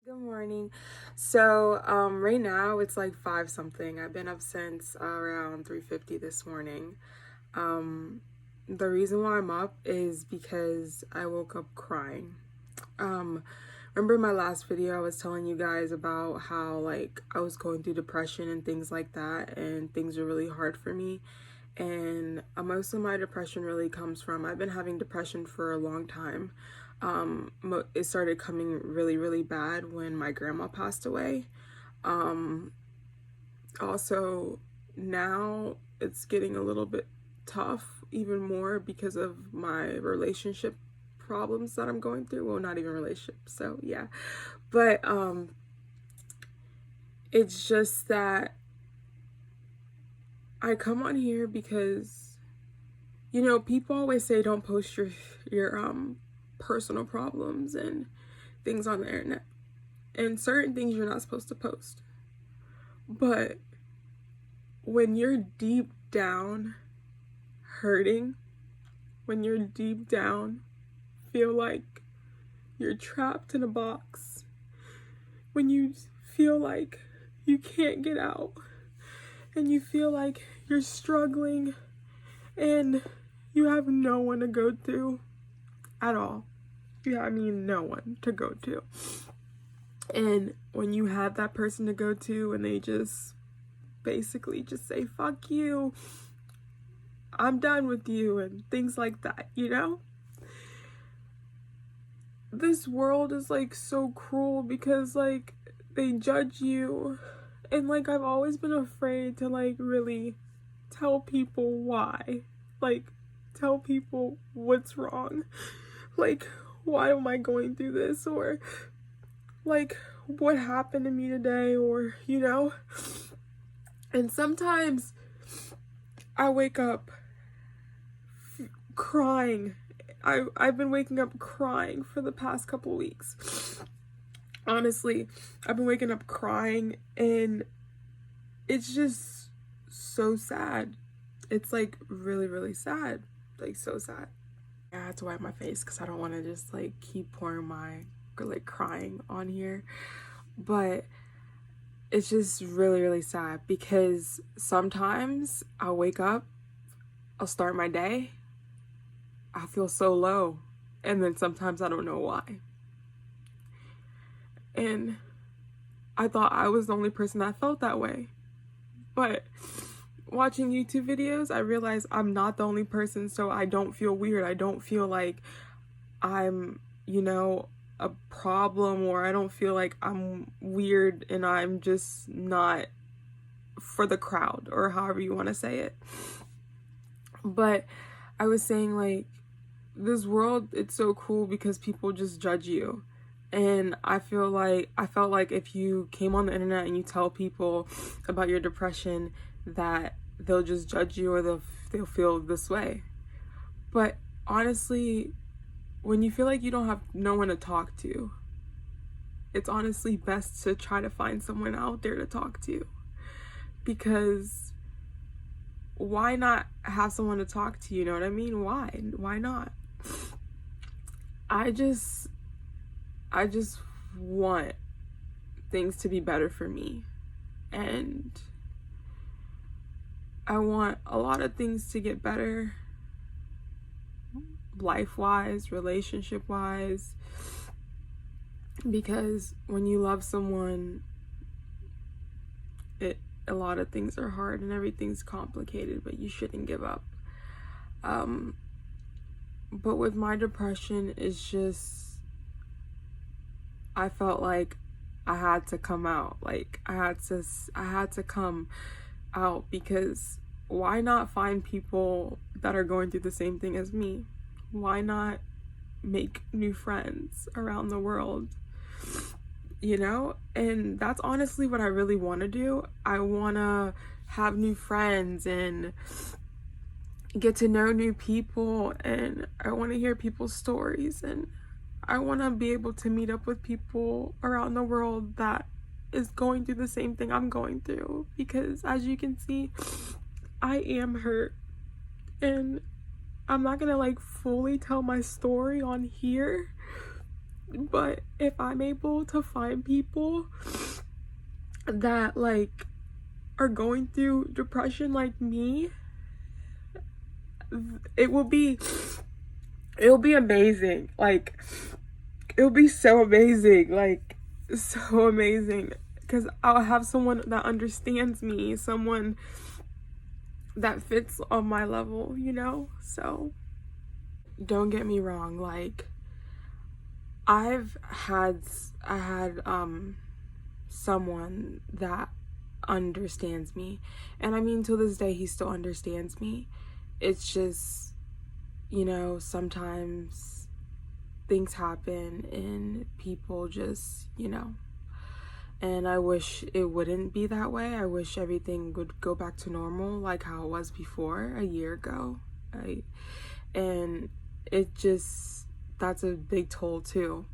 Good morning. So, right now it's like 5 something. I've been up since around 3:50 this morning. The reason why I'm up is because I woke up crying. Um, Remember my last video I was telling you guys about how like I was going through depression and things like that, and things were really hard for me. And most of my depression really comes from I've been having depression for a long time. It started coming really bad when my grandma passed away. Um, Also, now it's getting a little bit tough, even more because of my relationship problems that I'm going through. Well, not even relationships, so yeah. But it's just that I come on here because people always say don't post your personal problems and things on the internet. And certain things you're not supposed to post. But when you're deep down hurting, when you're deep down feel like you're trapped in a box, when you feel like you can't get out, and you feel like you're struggling and you have no one to go to at all. No one to go to. And when you have that person to go to and they just basically just say, fuck you, I'm done with you, and things like that, This world is like so cruel because like they judge you, and like I've always been afraid to like really tell people why. Like tell people what's wrong. Like why am I going through this, or like what happened to me today, or. And sometimes I wake up crying. I've been waking up crying for the past couple weeks. Honestly, I've been waking up crying, and it's just so sad. It's like really sad. Like so sad. I had to wipe my face because I don't want to just like keep pouring my like crying on here. But it's just really sad because sometimes I'll wake up, I'll start my day, I feel so low, and then sometimes I don't know why. And I thought I was the only person that felt that way. But watching YouTube videos, I realized I'm not the only person, so I don't feel weird. I don't feel like I'm, a problem, or I don't feel like I'm weird and I'm just not for the crowd, or however you want to say it. But I was saying, like, this world, it's so cool because people just judge you. And I felt like if you came on the internet and you tell people about your depression, that they'll just judge you, or they'll feel this way. But honestly, when you feel like you don't have no one to talk to, it's honestly best to try to find someone out there to talk to. Because why not have someone to talk to, you know what I mean? Why not? I just want things to be better for me, and I want a lot of things to get better, life-wise, relationship-wise, because when you love someone, a lot of things are hard and everything's complicated, but you shouldn't give up. But with my depression, it's just, I felt like I had to come out. Like I had to come out, because why not find people that are going through the same thing as me? Why not make new friends around the world? And that's honestly what I really want to do. I want to have new friends and get to know new people, and I want to hear people's stories, and I want to be able to meet up with people around the world that is going through the same thing I'm going through, because as you can see, I am hurt, and I'm not gonna like fully tell my story on here, But if I'm able to find people that like are going through depression like me, it'll be amazing. Like, it'll be so amazing, like so amazing, because I'll have someone that understands me, someone that fits on my level, you know? So don't get me wrong, like I had someone that understands me, and I mean, to this day he still understands me. It's just, you know, sometimes things happen and people just, you know, and I wish it wouldn't be that way. I wish everything would go back to normal like how it was before a year ago. And it just, that's a big toll too.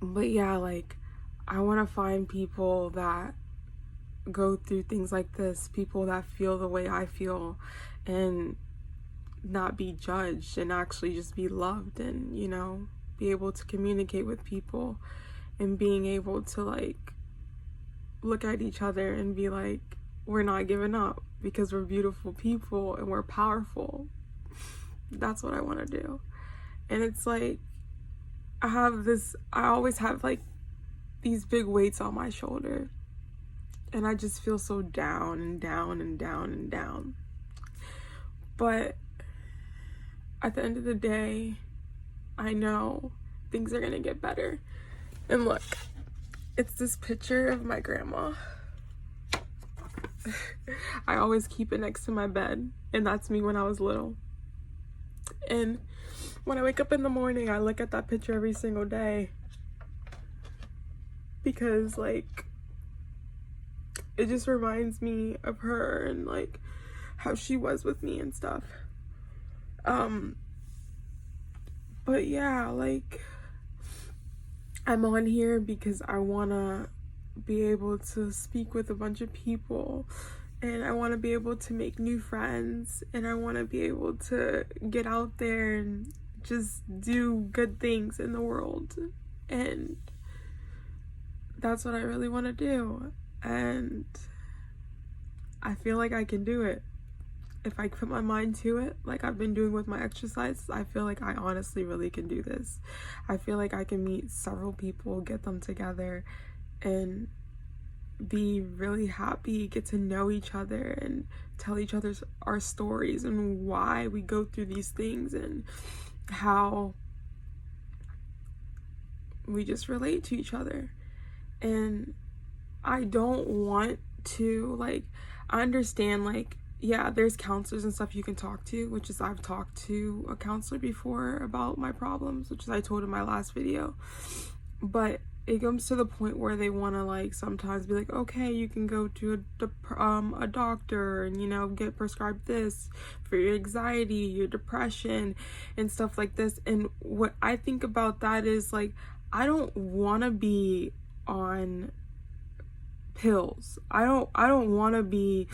But yeah, like I want to find people that go through things like this, people that feel the way I feel, and not be judged, and actually just be loved, and, you know, be able to communicate with people, and being able to like look at each other and be like, we're not giving up because we're beautiful people and we're powerful. That's what I want to do. And it's like I always have like these big weights on my shoulder, and I just feel so down and down and down and down. But at the end of the day, I know things are gonna get better. And look, it's this picture of my grandma. I always keep it next to my bed, and that's me when I was little. And when I wake up in the morning, I look at that picture every single day, because like it just reminds me of her and like how she was with me and stuff. But yeah, like I'm on here because I want to be able to speak with a bunch of people, and I want to be able to make new friends, and I want to be able to get out there and just do good things in the world. And that's what I really want to do. And I feel like I can do it. If I put my mind to it, like I've been doing with my exercise, I feel like I honestly really can do this. I feel like I can meet several people, get them together, and be really happy, get to know each other, and tell each other our stories and why we go through these things, and how we just relate to each other. And I don't want to, like, I understand, like, yeah, there's counselors and stuff you can talk to, which is I've talked to a counselor before about my problems, which is I told in my last video. But it comes to the point where they want to like sometimes be like, okay, you can go to a doctor and, you know, get prescribed this for your anxiety, your depression, and stuff like this. And what I think about that is like, I don't want to be on pills. I don't want to be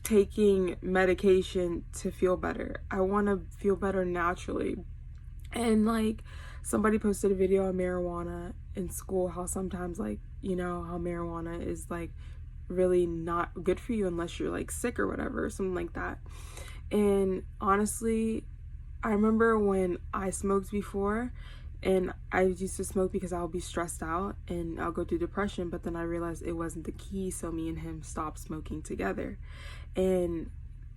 taking medication to feel better. I want to feel better naturally. And like somebody posted a video on marijuana in school, how sometimes, like, you know, how marijuana is like really not good for you unless you're like sick or whatever, something like that. And honestly, I remember when I smoked before, and I used to smoke because I'll be stressed out and I'll go through depression, but then I realized it wasn't the key, so me and him stopped smoking together. And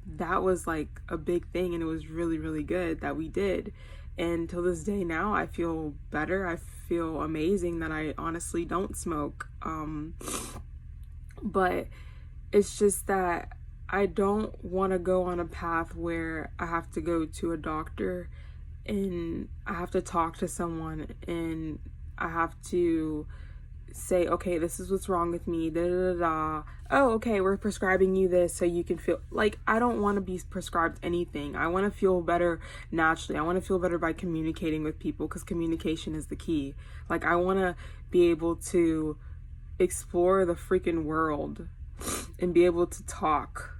that was like a big thing, and it was really, really good that we did. And till this day now, I feel better. I feel amazing that I honestly don't smoke. But it's just that I don't want to go on a path where I have to go to a doctor and I have to talk to someone and I have to say, okay, this is what's wrong with me, da da da da. Oh, okay, we're prescribing you this so you can feel like, I don't want to be prescribed anything. I want to feel better naturally. I want to feel better by communicating with people, because communication is the key. Like, I want to be able to explore the freaking world and be able to talk,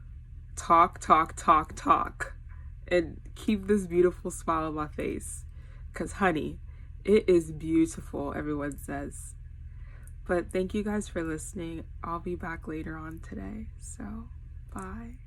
and keep this beautiful smile on my face. Because honey, It is beautiful, everyone says. But thank you guys for listening. I'll be back later on today. So, bye.